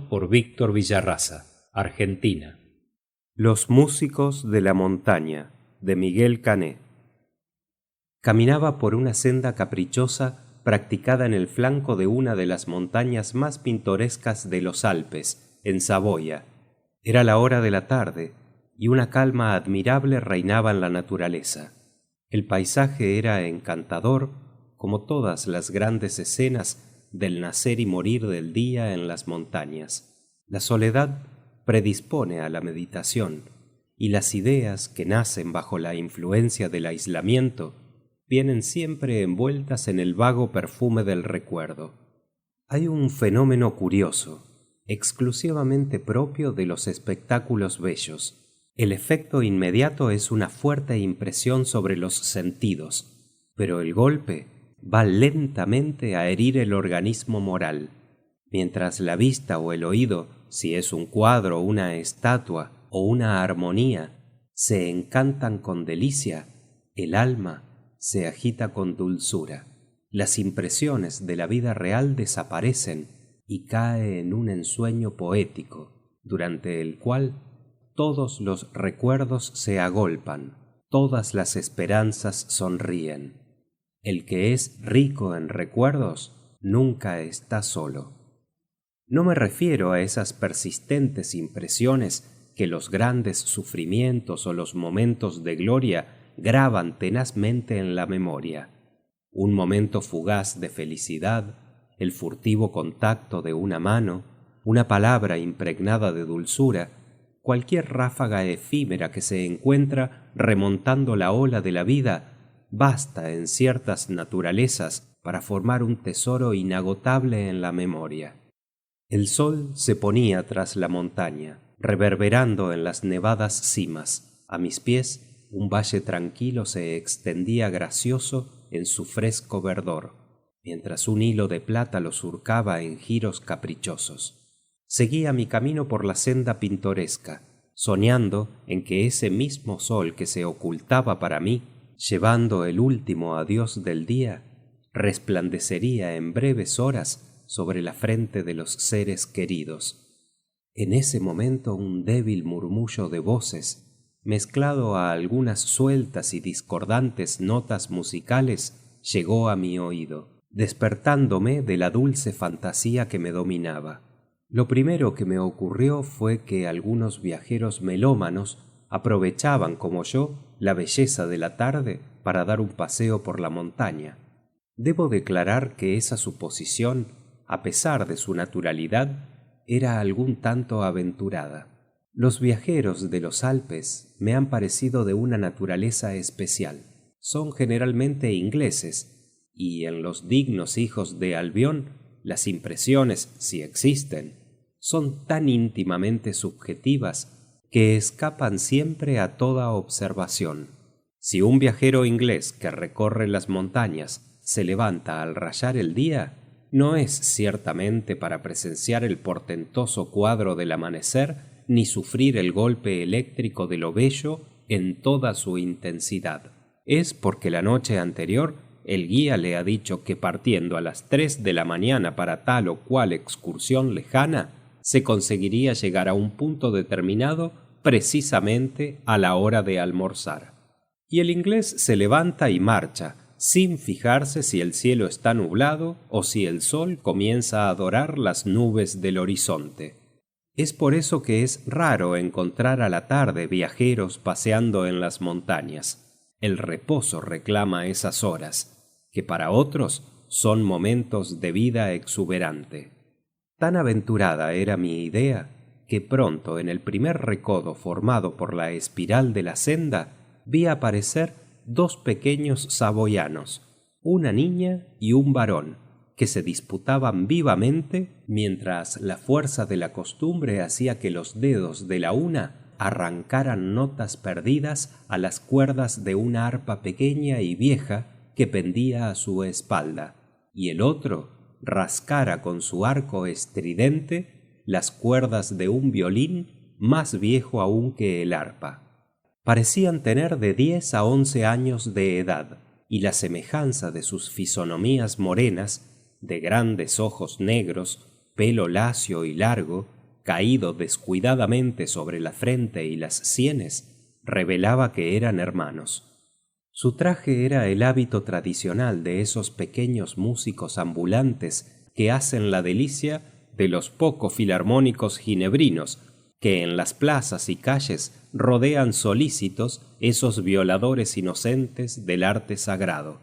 Por Víctor Villarraza, Argentina. Los músicos de la montaña, de Miguel Cané. Caminaba por una senda caprichosa practicada en el flanco de una de las montañas más pintorescas de los Alpes, en Saboya. Era la hora de la tarde, y una calma admirable reinaba en la naturaleza. El paisaje era encantador, como todas las grandes escenas del nacer y morir del día en las montañas. La soledad predispone a la meditación, y las ideas que nacen bajo la influencia del aislamiento vienen siempre envueltas en el vago perfume del recuerdo. Hay un fenómeno curioso, exclusivamente propio de los espectáculos bellos. El efecto inmediato es una fuerte impresión sobre los sentidos, pero el golpe va lentamente a herir el organismo moral. Mientras la vista o el oído, si es un cuadro, una estatua o una armonía, se encantan con delicia, el alma se agita con dulzura. Las impresiones de la vida real desaparecen y cae en un ensueño poético, durante el cual todos los recuerdos se agolpan, todas las esperanzas sonríen. El que es rico en recuerdos nunca está solo. No me refiero a esas persistentes impresiones que los grandes sufrimientos o los momentos de gloria graban tenazmente en la memoria. Un momento fugaz de felicidad, el furtivo contacto de una mano, una palabra impregnada de dulzura, cualquier ráfaga efímera que se encuentra remontando la ola de la vida, basta en ciertas naturalezas para formar un tesoro inagotable en la memoria. El sol se ponía tras la montaña, reverberando en las nevadas cimas. A mis pies, un valle tranquilo se extendía gracioso en su fresco verdor, mientras un hilo de plata lo surcaba en giros caprichosos. Seguía mi camino por la senda pintoresca, soñando en que ese mismo sol que se ocultaba para mí, llevando el último adiós del día, resplandecería en breves horas sobre la frente de los seres queridos. En ese momento un débil murmullo de voces, mezclado a algunas sueltas y discordantes notas musicales, llegó a mi oído, despertándome de la dulce fantasía que me dominaba. Lo primero que me ocurrió fue que algunos viajeros melómanos aprovechaban, como yo, la belleza de la tarde para dar un paseo por la montaña. Debo declarar que esa suposición, a pesar de su naturalidad, era algún tanto aventurada. Los viajeros de los Alpes me han parecido de una naturaleza especial. Son generalmente ingleses, y en los dignos hijos de Albión, las impresiones, si existen, son tan íntimamente subjetivas que escapan siempre a toda observación. Si un viajero inglés que recorre las montañas se levanta al rayar el día, no es ciertamente para presenciar el portentoso cuadro del amanecer ni sufrir el golpe eléctrico de lo bello en toda su intensidad. Es porque la noche anterior el guía le ha dicho que partiendo a las 3 de la mañana para tal o cual excursión lejana, se conseguiría llegar a un punto determinado precisamente a la hora de almorzar. Y el inglés se levanta y marcha, sin fijarse si el cielo está nublado o si el sol comienza a dorar las nubes del horizonte. Es por eso que es raro encontrar a la tarde viajeros paseando en las montañas. El reposo reclama esas horas, que para otros son momentos de vida exuberante. Tan aventurada era mi idea que pronto en el primer recodo formado por la espiral de la senda vi aparecer 2 pequeños saboyanos, una niña y un varón, que se disputaban vivamente mientras la fuerza de la costumbre hacía que los dedos de la una arrancaran notas perdidas a las cuerdas de una arpa pequeña y vieja que pendía a su espalda, y el otro rascara con su arco estridente las cuerdas de un violín más viejo aún que el arpa. Parecían tener de 10 a 11 años de edad, y la semejanza de sus fisonomías morenas, de grandes ojos negros, pelo lacio y largo, caído descuidadamente sobre la frente y las sienes, revelaba que eran hermanos. Su traje era el hábito tradicional de esos pequeños músicos ambulantes que hacen la delicia de los pocos filarmónicos ginebrinos que en las plazas y calles rodean solícitos esos violadores inocentes del arte sagrado.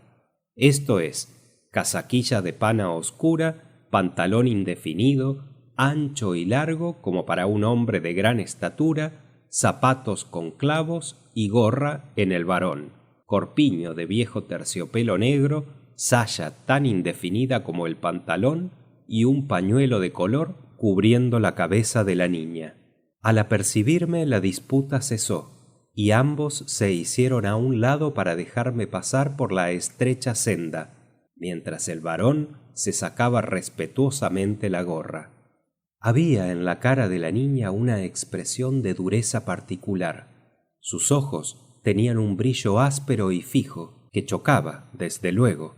Esto es, casaquilla de pana oscura, pantalón indefinido, ancho y largo como para un hombre de gran estatura, zapatos con clavos y gorra en el varón, corpiño de viejo terciopelo negro, saya tan indefinida como el pantalón y un pañuelo de color cubriendo la cabeza de la niña. Al apercibirme, la disputa cesó, y ambos se hicieron a un lado para dejarme pasar por la estrecha senda, mientras el varón se sacaba respetuosamente la gorra. Había en la cara de la niña una expresión de dureza particular. Sus ojos tenían un brillo áspero y fijo, que chocaba, desde luego.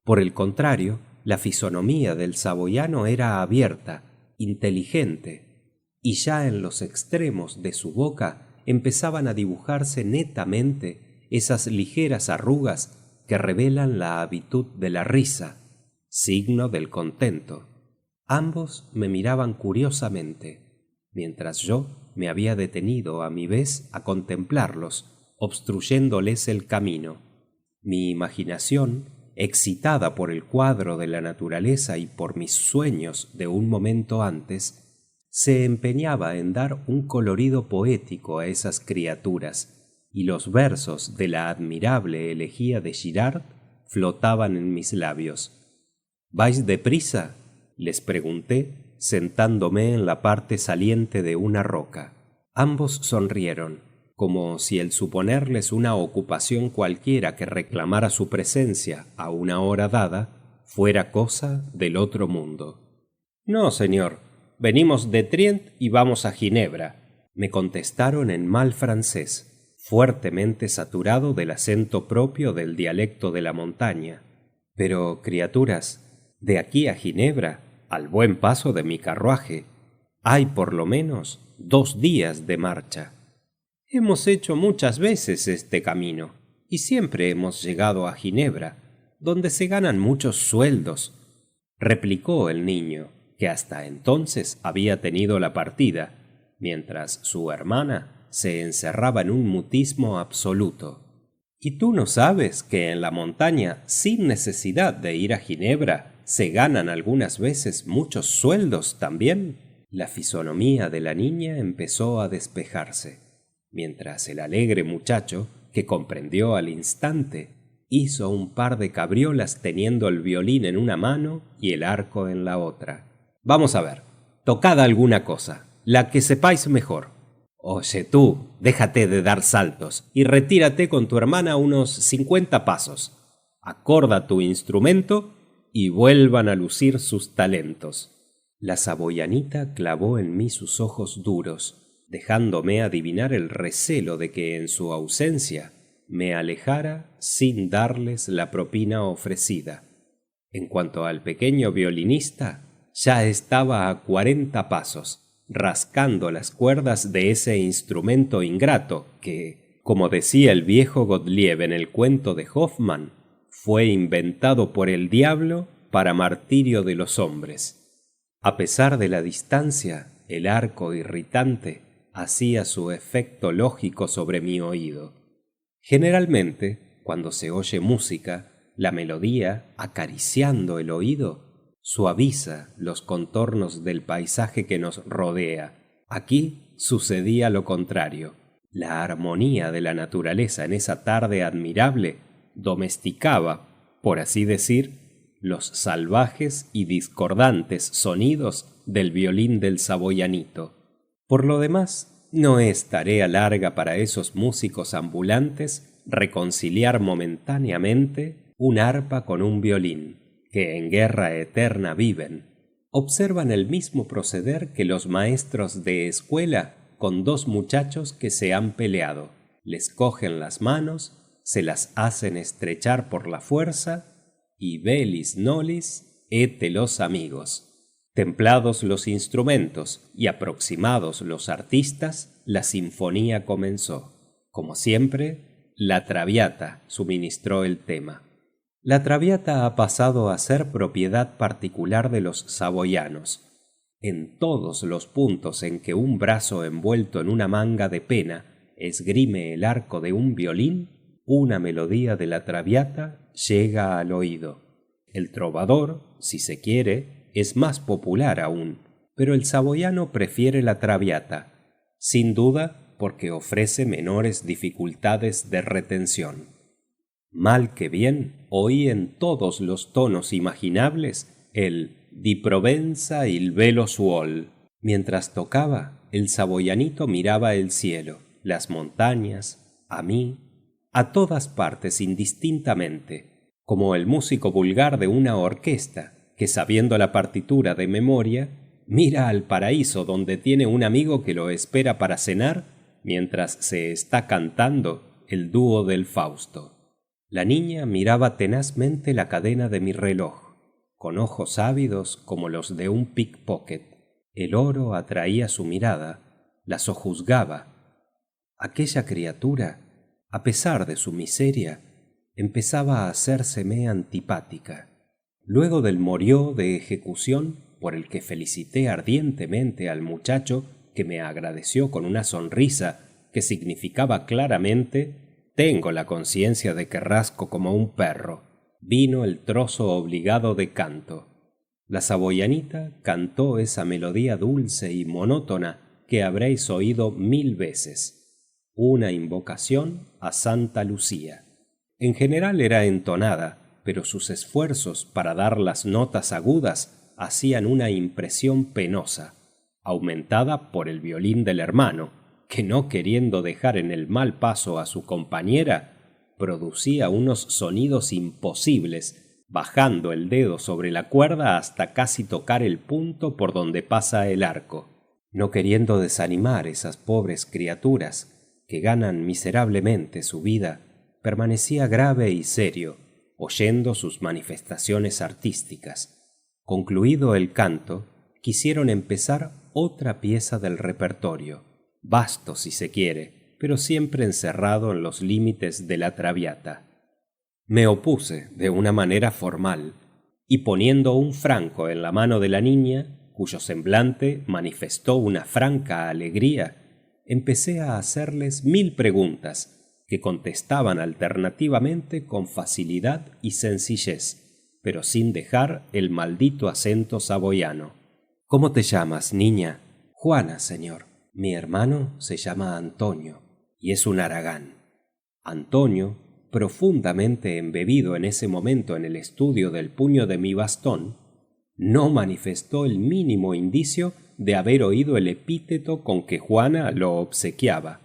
Por el contrario, la fisonomía del saboyano era abierta, inteligente, y ya en los extremos de su boca empezaban a dibujarse netamente esas ligeras arrugas que revelan la habitud de la risa, signo del contento. Ambos me miraban curiosamente, mientras yo me había detenido a mi vez a contemplarlos, obstruyéndoles el camino. Mi imaginación, excitada por el cuadro de la naturaleza y por mis sueños de un momento antes, se empeñaba en dar un colorido poético a esas criaturas, y los versos de la admirable elegía de Girard flotaban en mis labios. ¿Vais deprisa?, les pregunté, sentándome en la parte saliente de una roca. Ambos sonrieron, como si el suponerles una ocupación cualquiera que reclamara su presencia a una hora dada fuera cosa del otro mundo. «No, señor, venimos de Trient y vamos a Ginebra», me contestaron en mal francés, fuertemente saturado del acento propio del dialecto de la montaña. «Pero, criaturas, de aquí a Ginebra, al buen paso de mi carruaje, hay por lo menos 2 días de marcha. Hemos hecho muchas veces este camino, y siempre hemos llegado a Ginebra, donde se ganan muchos sueldos», replicó el niño, que hasta entonces había tenido la partida, mientras su hermana se encerraba en un mutismo absoluto. «¿Y tú no sabes que en la montaña, sin necesidad de ir a Ginebra, se ganan algunas veces muchos sueldos también?» La fisonomía de la niña empezó a despejarse, mientras el alegre muchacho, que comprendió al instante, hizo un par de cabriolas teniendo el violín en una mano y el arco en la otra. «Vamos a ver, tocad alguna cosa, la que sepáis mejor. Oye tú, déjate de dar saltos y retírate con tu hermana unos 50 pasos. Acorda tu instrumento y vuelvan a lucir sus talentos». La saboyanita clavó en mí sus ojos duros, dejándome adivinar el recelo de que en su ausencia me alejara sin darles la propina ofrecida. En cuanto al pequeño violinista, ya estaba a 40 pasos, rascando las cuerdas de ese instrumento ingrato que, como decía el viejo Gottlieb en el cuento de Hoffmann, fue inventado por el diablo para martirio de los hombres. A pesar de la distancia, el arco irritante hacía su efecto lógico sobre mi oído. Generalmente, cuando se oye música, la melodía, acariciando el oído, suaviza los contornos del paisaje que nos rodea. Aquí sucedía lo contrario. La armonía de la naturaleza en esa tarde admirable domesticaba, por así decir, los salvajes y discordantes sonidos del violín del saboyanito. Por lo demás, no es tarea larga para esos músicos ambulantes reconciliar momentáneamente un arpa con un violín, que en guerra eterna viven. Observan el mismo proceder que los maestros de escuela con 2 muchachos que se han peleado. Les cogen las manos, se las hacen estrechar por la fuerza y velis nolis, hete los amigos. Templados los instrumentos y aproximados los artistas, la sinfonía comenzó. Como siempre, la Traviata suministró el tema. La Traviata ha pasado a ser propiedad particular de los saboyanos. En todos los puntos en que un brazo envuelto en una manga de pena esgrime el arco de un violín, una melodía de la Traviata llega al oído. El trovador, si se quiere, es más popular aún, pero el saboyano prefiere la Traviata, sin duda porque ofrece menores dificultades de retención. Mal que bien, oí en todos los tonos imaginables el «Di Provenza il velo suol». Mientras tocaba, el saboyanito miraba el cielo, las montañas, a mí, a todas partes indistintamente, como el músico vulgar de una orquesta que, sabiendo la partitura de memoria, mira al paraíso donde tiene un amigo que lo espera para cenar mientras se está cantando el dúo del Fausto. La niña miraba tenazmente la cadena de mi reloj, con ojos ávidos como los de un pickpocket. El oro atraía su mirada, la sojuzgaba. Aquella criatura, a pesar de su miseria, empezaba a hacérseme antipática. Luego del morió de ejecución, por el que felicité ardientemente al muchacho, que me agradeció con una sonrisa que significaba claramente «Tengo la conciencia de que rasco como un perro», vino el trozo obligado de canto. La saboyanita cantó esa melodía dulce y monótona que habréis oído 1000 veces, una invocación a Santa Lucía. En general era entonada, pero sus esfuerzos para dar las notas agudas hacían una impresión penosa, aumentada por el violín del hermano, que, no queriendo dejar en el mal paso a su compañera, producía unos sonidos imposibles, bajando el dedo sobre la cuerda hasta casi tocar el punto por donde pasa el arco. No queriendo desanimar esas pobres criaturas que ganan miserablemente su vida, permanecía grave y serio, oyendo sus manifestaciones artísticas. Concluido el canto, quisieron empezar otra pieza del repertorio, vasto si se quiere, pero siempre encerrado en los límites de la Traviata. Me opuse de una manera formal, y poniendo un franco en la mano de la niña, cuyo semblante manifestó una franca alegría, empecé a hacerles 1000 preguntas, que contestaban alternativamente con facilidad y sencillez, pero sin dejar el maldito acento saboyano. «¿Cómo te llamas, niña?» «Juana, señor. Mi hermano se llama Antonio, y es un haragán». Antonio, profundamente embebido en ese momento en el estudio del puño de mi bastón, no manifestó el mínimo indicio de haber oído el epíteto con que Juana lo obsequiaba.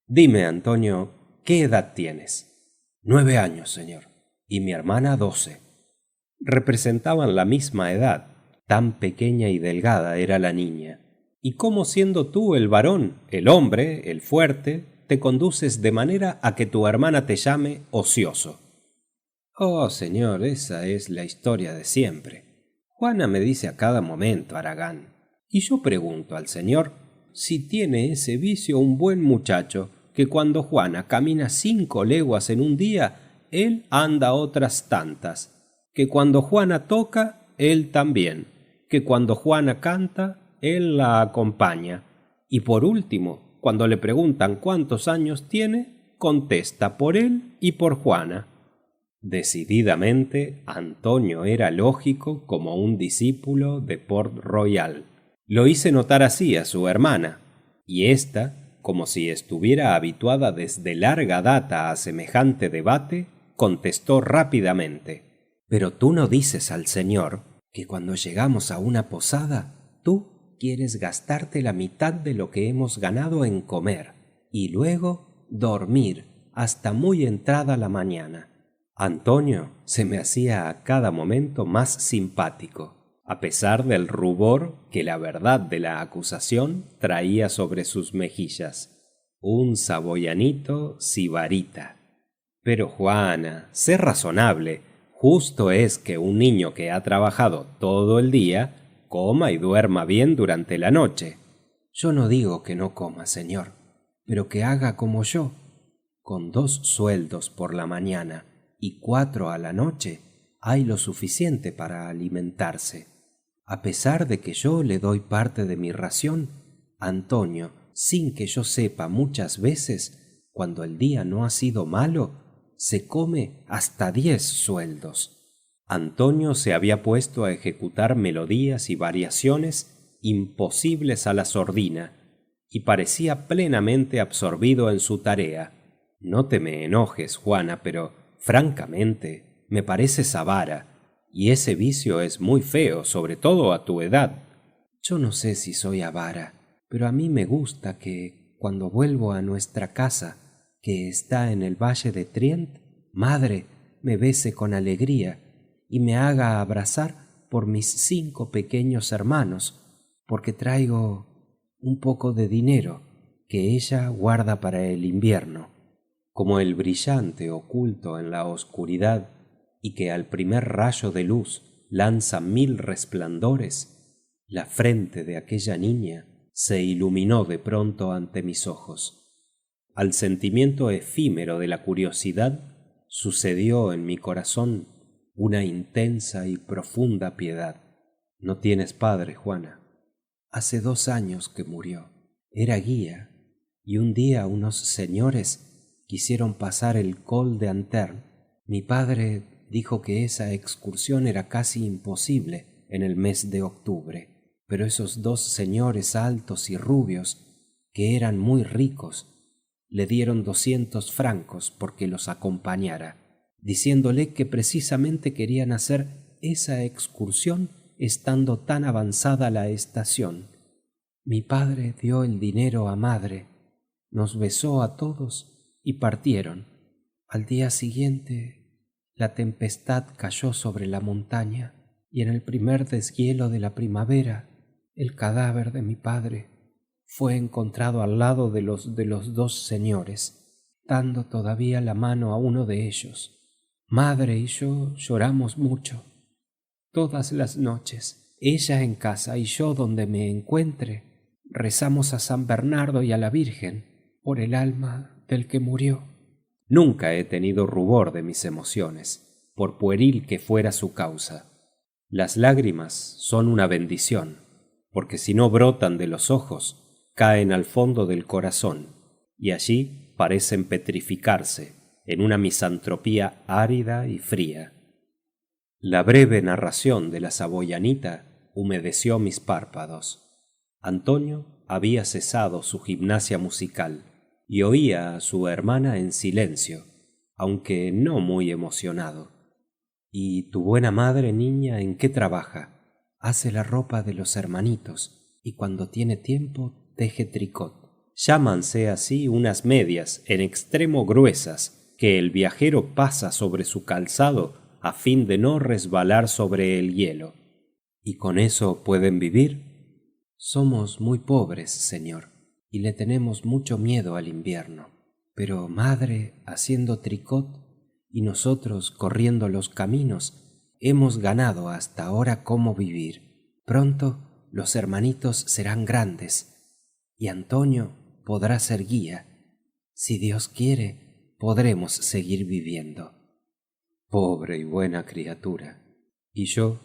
«Dime, Antonio, ¿qué edad tienes?» «9 años, señor, y mi hermana 12. Representaban la misma edad, tan pequeña y delgada era la niña. «¿Y cómo, siendo tú el varón, el hombre, el fuerte, te conduces de manera a que tu hermana te llame ocioso?» «Oh, señor, esa es la historia de siempre. Juana me dice a cada momento haragán, y yo pregunto al señor si tiene ese vicio un buen muchacho, que cuando Juana camina 5 leguas en un día, él anda otras tantas, que cuando Juana toca, él también, que cuando Juana canta, él la acompaña, y por último, cuando le preguntan cuántos años tiene, contesta por él y por Juana». Decididamente, Antonio era lógico como un discípulo de Port Royal. Lo hice notar así a su hermana, y ésta, como si estuviera habituada desde larga data a semejante debate, contestó rápidamente: «Pero tú no dices al señor que cuando llegamos a una posada, tú quieres gastarte la mitad de lo que hemos ganado en comer, y luego dormir hasta muy entrada la mañana». Antonio se me hacía a cada momento más simpático, a pesar del rubor que la verdad de la acusación traía sobre sus mejillas. Un saboyanito sibarita. «Pero Juana, sé razonable. Justo es que un niño que ha trabajado todo el día coma y duerma bien durante la noche. Yo no digo que no coma, señor, pero que haga como yo. Con 2 sueldos por la mañana y 4 a la noche hay lo suficiente para alimentarse. A pesar de que yo le doy parte de mi ración, Antonio, sin que yo sepa, muchas veces, cuando el día no ha sido malo, se come hasta 10 sueldos. Antonio se había puesto a ejecutar melodías y variaciones imposibles a la sordina, y parecía plenamente absorbido en su tarea. No te me enojes, Juana, pero, francamente, me pareces avara, y ese vicio es muy feo, sobre todo a tu edad. Yo no sé si soy avara, pero a mí me gusta que, cuando vuelvo a nuestra casa, que está en el valle de Trient, madre me bese con alegría y me haga abrazar por mis 5 pequeños hermanos, porque traigo un poco de dinero que ella guarda para el invierno. Como el brillante oculto en la oscuridad y que al primer rayo de luz lanza 1000 resplandores, la frente de aquella niña se iluminó de pronto ante mis ojos. Al sentimiento efímero de la curiosidad sucedió en mi corazón una intensa y profunda piedad. No tienes padre, Juana. Hace 2 años que murió. Era guía, y un día unos señores quisieron pasar el col de Antern. Mi padre dijo que esa excursión era casi imposible en el mes de octubre, pero esos 2 señores altos y rubios, que eran muy ricos, le dieron 200 francos porque los acompañara, diciéndole que precisamente querían hacer esa excursión estando tan avanzada la estación. Mi padre dio el dinero a madre, nos besó a todos y partieron. Al día siguiente, la tempestad cayó sobre la montaña y en el primer deshielo de la primavera, el cadáver de mi padre fue encontrado al lado de los 2 señores, dando todavía la mano a uno de ellos. Madre y yo lloramos mucho. Todas las noches, ella en casa y yo donde me encuentre, rezamos a San Bernardo y a la Virgen por el alma del que murió. Nunca he tenido rubor de mis emociones, por pueril que fuera su causa. Las lágrimas son una bendición, porque si no brotan de los ojos, caen al fondo del corazón, y allí parecen petrificarse en una misantropía árida y fría. La breve narración de la saboyanita humedeció mis párpados. Antonio había cesado su gimnasia musical y oía a su hermana en silencio, aunque no muy emocionado. ¿Y tu buena madre, niña, en qué trabaja? Hace la ropa de los hermanitos y cuando tiene tiempo teje tricot. Llámanse así unas medias en extremo gruesas que el viajero pasa sobre su calzado a fin de no resbalar sobre el hielo. ¿Y con eso pueden vivir? Somos muy pobres, señor, y le tenemos mucho miedo al invierno. Pero madre haciendo tricot y nosotros corriendo los caminos, hemos ganado hasta ahora cómo vivir. Pronto los hermanitos serán grandes y Antonio podrá ser guía. Si Dios quiere, podremos seguir viviendo. Pobre y buena criatura. Y yo,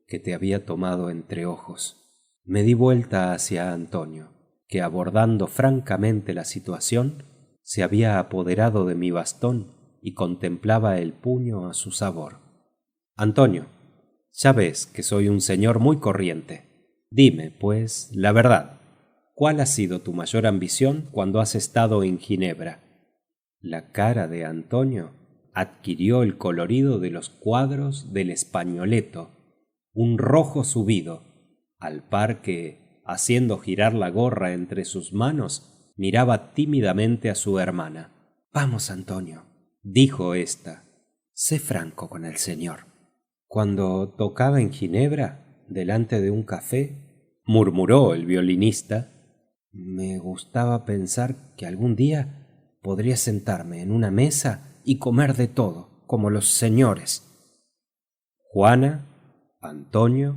que te había tomado entre ojos. Me di vuelta hacia Antonio, que abordando francamente la situación, se había apoderado de mi bastón y contemplaba el puño a su sabor. Antonio, ya ves que soy un señor muy corriente. Dime, pues, la verdad, ¿cuál ha sido tu mayor ambición cuando has estado en Ginebra? La cara de Antonio adquirió el colorido de los cuadros del Españoleto, un rojo subido, al par que, haciendo girar la gorra entre sus manos, miraba tímidamente a su hermana. Vamos, Antonio, dijo ésta, sé franco con el señor. Cuando tocaba en Ginebra, delante de un café, murmuró el violinista, me gustaba pensar que algún día podría sentarme en una mesa y comer de todo, como los señores. Juana, Antonio,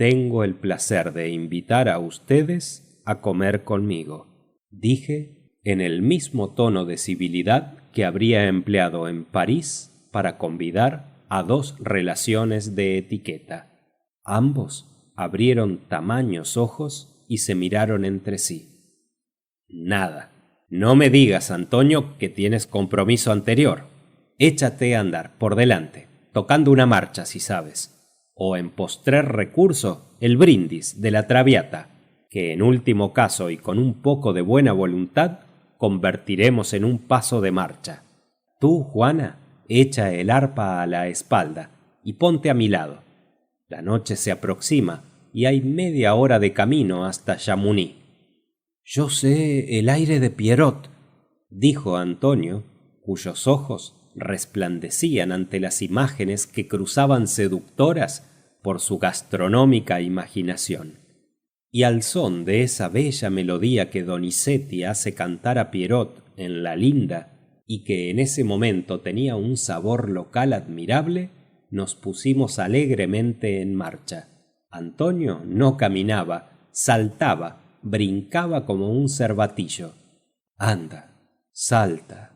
tengo el placer de invitar a ustedes a comer conmigo, dije en el mismo tono de civilidad que habría empleado en París para convidar a dos relaciones de etiqueta. Ambos abrieron tamaños ojos y se miraron entre sí. Nada. No me digas, Antonio, que tienes compromiso anterior. Échate a andar, por delante, tocando una marcha si sabes. O en postrer recurso, el brindis de la Traviata, que en último caso y con un poco de buena voluntad, convertiremos en un paso de marcha. Tú, Juana, echa el arpa a la espalda y ponte a mi lado. La noche se aproxima y hay media hora de camino hasta Chamonix. Yo sé el aire de Pierrot, dijo Antonio, cuyos ojos resplandecían ante las imágenes que cruzaban seductoras por su gastronómica imaginación. Y al son de esa bella melodía que Donizetti hace cantar a Pierrot en La Linda, y que en ese momento tenía un sabor local admirable, nos pusimos alegremente en marcha. Antonio no caminaba, saltaba, brincaba como un cervatillo. Anda, salta,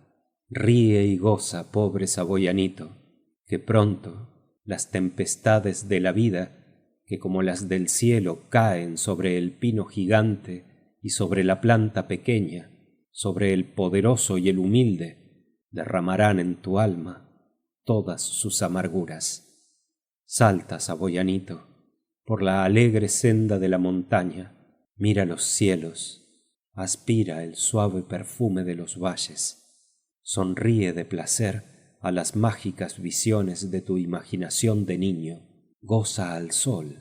ríe y goza, pobre saboyanito, que pronto las tempestades de la vida, que como las del cielo caen sobre el pino gigante y sobre la planta pequeña, sobre el poderoso y el humilde, derramarán en tu alma todas sus amarguras. Salta, saboyanito, por la alegre senda de la montaña, mira los cielos, aspira el suave perfume de los valles, sonríe de placer a las mágicas visiones de tu imaginación de niño, goza al sol,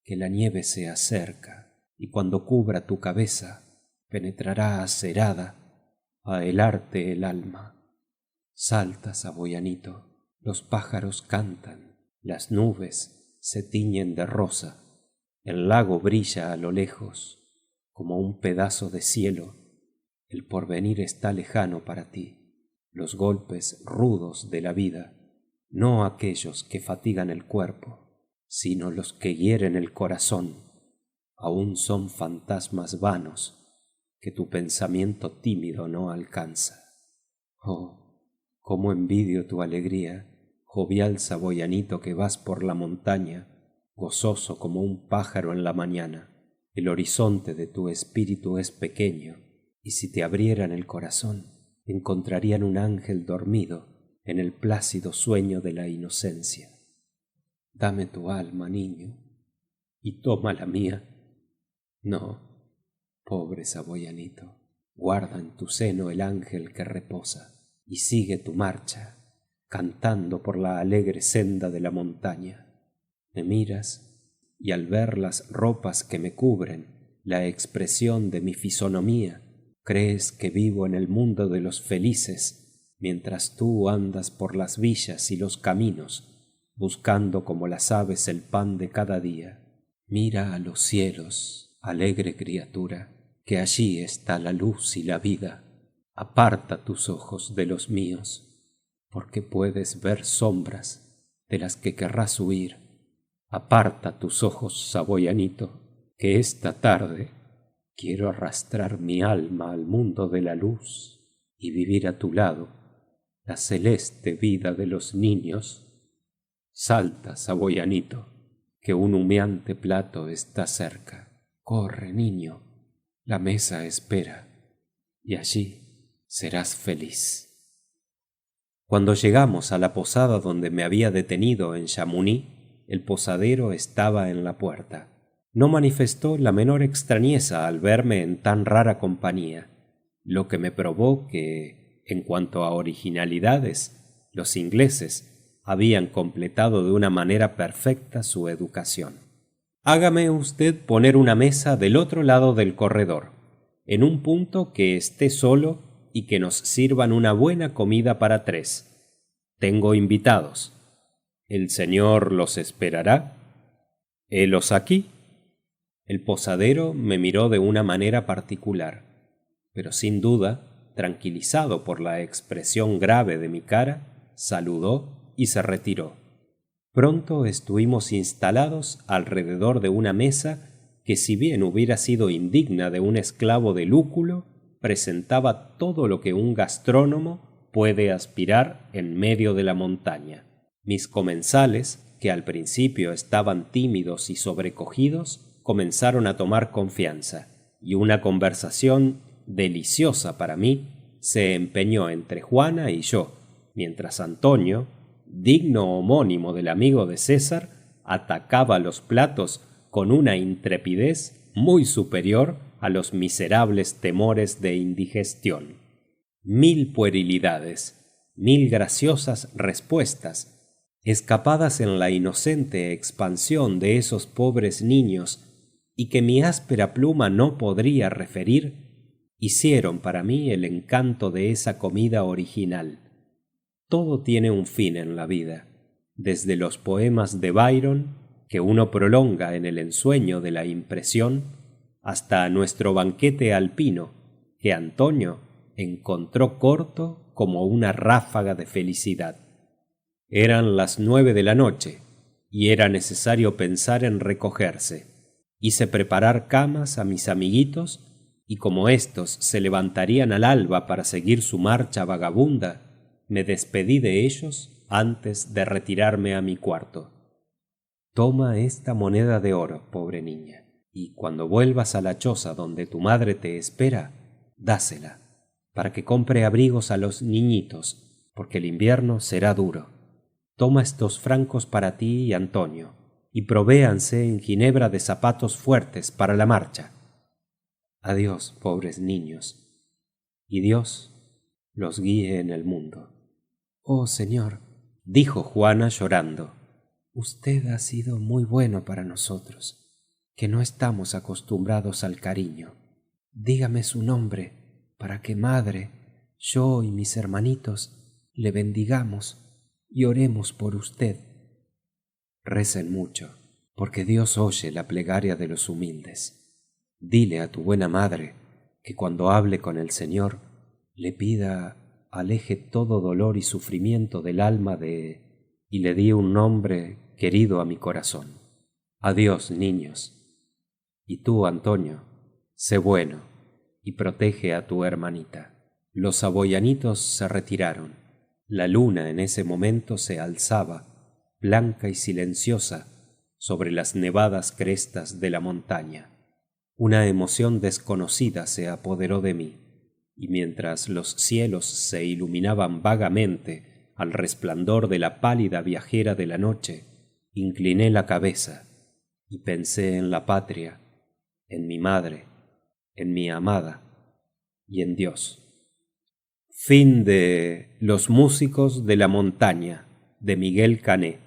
que la nieve se acerca, y cuando cubra tu cabeza, penetrará acerada a helarte el alma. Salta, saboyanito, los pájaros cantan, las nubes se tiñen de rosa, el lago brilla a lo lejos, como un pedazo de cielo, el porvenir está lejano para ti. Los golpes rudos de la vida, no aquellos que fatigan el cuerpo, sino los que hieren el corazón, aún son fantasmas vanos que tu pensamiento tímido no alcanza. Oh, cómo envidio tu alegría, jovial saboyanito que vas por la montaña, gozoso como un pájaro en la mañana. El horizonte de tu espíritu es pequeño, y si te abrieran el corazón, encontrarían un ángel dormido en el plácido sueño de la inocencia. Dame tu alma, niño, y toma la mía. No, pobre saboyanito, guarda en tu seno el ángel que reposa, y sigue tu marcha, cantando por la alegre senda de la montaña. Me miras, y al ver las ropas que me cubren, la expresión de mi fisonomía, crees que vivo en el mundo de los felices, mientras tú andas por las villas y los caminos, buscando como las aves el pan de cada día. Mira a los cielos, alegre criatura, que allí está la luz y la vida. Aparta tus ojos de los míos, porque puedes ver sombras de las que querrás huir. Aparta tus ojos, saboyanito, que esta tarde quiero arrastrar mi alma al mundo de la luz y vivir a tu lado la celeste vida de los niños. Salta, saboyanito, que un humeante plato está cerca. Corre, niño, la mesa espera, y allí serás feliz. Cuando llegamos a la posada donde me había detenido en Chamonix, el posadero estaba en la puerta. No manifestó la menor extrañeza al verme en tan rara compañía, lo que me probó que, en cuanto a originalidades, los ingleses habían completado de una manera perfecta su educación. Hágame usted poner una mesa del otro lado del corredor, en un punto que esté solo y que nos sirvan una buena comida para 3. Tengo invitados. ¿El señor los esperará? ¿Helos aquí? El posadero me miró de una manera particular, pero sin duda, tranquilizado por la expresión grave de mi cara, saludó y se retiró. Pronto estuvimos instalados alrededor de una mesa que, si bien hubiera sido indigna de un esclavo de Lúculo, presentaba todo lo que un gastrónomo puede aspirar en medio de la montaña. Mis comensales, que al principio estaban tímidos y sobrecogidos, comenzaron a tomar confianza, y una conversación deliciosa para mí se empeñó entre Juana y yo, mientras Antonio, digno homónimo del amigo de César, atacaba los platos con una intrepidez muy superior a los miserables temores de indigestión. 1000 puerilidades, 1000 graciosas respuestas, escapadas en la inocente expansión de esos pobres niños y que mi áspera pluma no podría referir, hicieron para mí el encanto de esa comida original. Todo tiene un fin en la vida, desde los poemas de Byron, que uno prolonga en el ensueño de la impresión, hasta nuestro banquete alpino, que Antonio encontró corto como una ráfaga de felicidad. Eran las 9 de la noche, y era necesario pensar en recogerse. Hice preparar camas a mis amiguitos, y como éstos se levantarían al alba para seguir su marcha vagabunda, me despedí de ellos antes de retirarme a mi cuarto. Toma esta moneda de oro, pobre niña, y cuando vuelvas a la choza donde tu madre te espera, dásela, para que compre abrigos a los niñitos, porque el invierno será duro. Toma estos francos para ti y Antonio, y provéanse en Ginebra de zapatos fuertes para la marcha. Adiós, pobres niños, y Dios los guíe en el mundo. Oh, señor, dijo Juana llorando, usted ha sido muy bueno para nosotros, que no estamos acostumbrados al cariño. Dígame su nombre, para que madre, yo y mis hermanitos le bendigamos y oremos por usted. Recen mucho, porque Dios oye la plegaria de los humildes. Dile a tu buena madre que cuando hable con el Señor le pida aleje todo dolor y sufrimiento del alma de... y le di un nombre querido a mi corazón. Adiós, niños. Y tú, Antonio, sé bueno y protege a tu hermanita. Los aboyanitos se retiraron. La luna en ese momento se alzaba, blanca y silenciosa, sobre las nevadas crestas de la montaña. Una emoción desconocida se apoderó de mí, y mientras los cielos se iluminaban vagamente al resplandor de la pálida viajera de la noche, incliné la cabeza y pensé en la patria, en mi madre, en mi amada y en Dios. Fin de Los músicos de la montaña, de Miguel Cané.